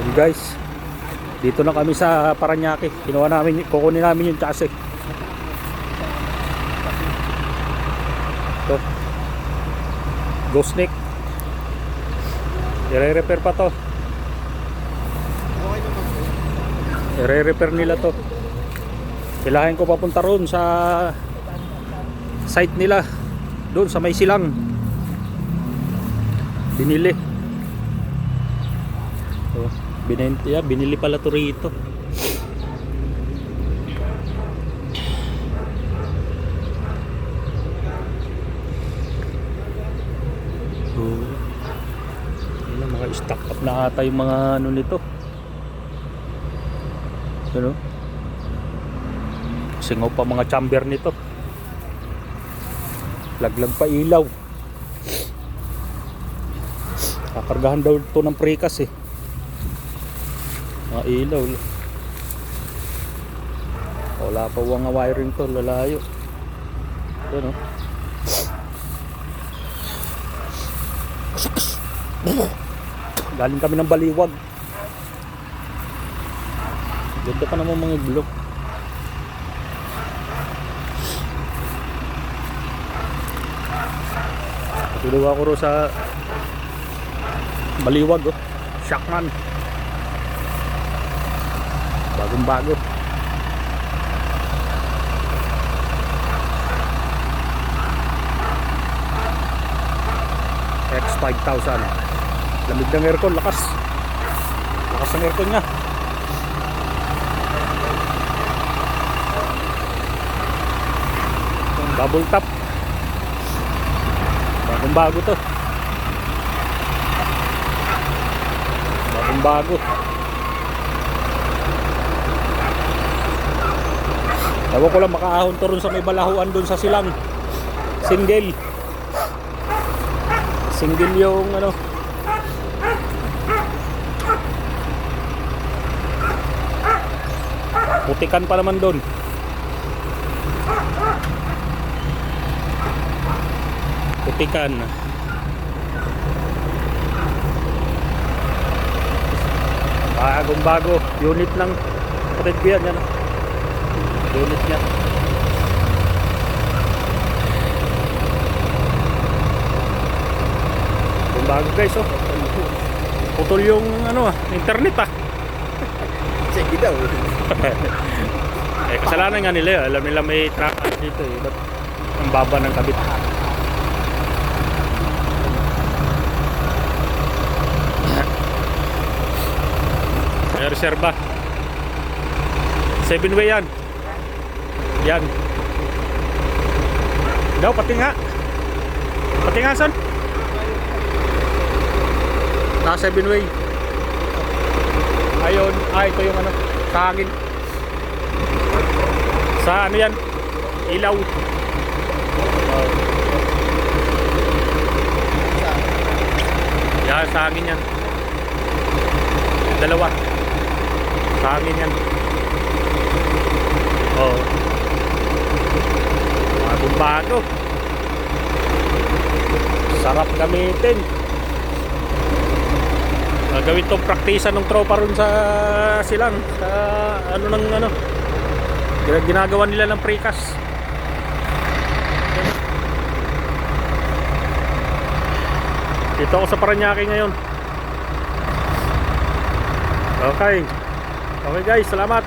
Yun guys, dito na kami sa Parañaque. Kinuha namin, kukunin namin yung chassis. Ito, ghost neck. I-repair pa to. I-repair nila to. Kailangan ko papunta roon sa site nila, doon sa may silang. Binili. Oh, binili pala to rito. Oh. Ano, mga stock up na ata yung mga ano nito. Ano? Singaw pa mga chamber nito. Laglag pa ilaw. Kakargahan daw ito ng precast eh. Mga ilaw. Wala pa mga wiring to, lalayo. Ito no. Galing kami ng Baliwag. Ganda pa naman mga blok. Tulog ako ro sa Baliwag oh. Shackman. Bagong bago. X5000. Lamig ng aircon, lakas. Lakas ng aircon niya. Double tap. Bagong bago to. Bagong bago. Ewan ko lang makaahon to rin sa may balahuan dun sa silang. Single. Single yung ano. Putikan pa naman dun. Putikan. Bagong bago. Unit ng kapatid ko yan. Unit niya. Bagong bago guys oh. Putol yung ano internet ah. Sige daw. Eh kasalanan nga nila. Alam nila may track dito eh. Ba't ang baba ng kabit? May reserva 7-way yan. Yan daw pati nga son na 7-way. Ayun, ito yung ano sa hangin. Sa ano yan? Ilaw. Yan, sa hangin yan. Dalawa. Sa hangin yan. Oh. Bagong bago. Sarap gamitin. Gawin tong praktisan ng tropa ron sa silang. Sa ano ng ano. Ginagawa nila ng precast. Dito ako sa Parañaque ngayon. Okay. Okay guys, salamat.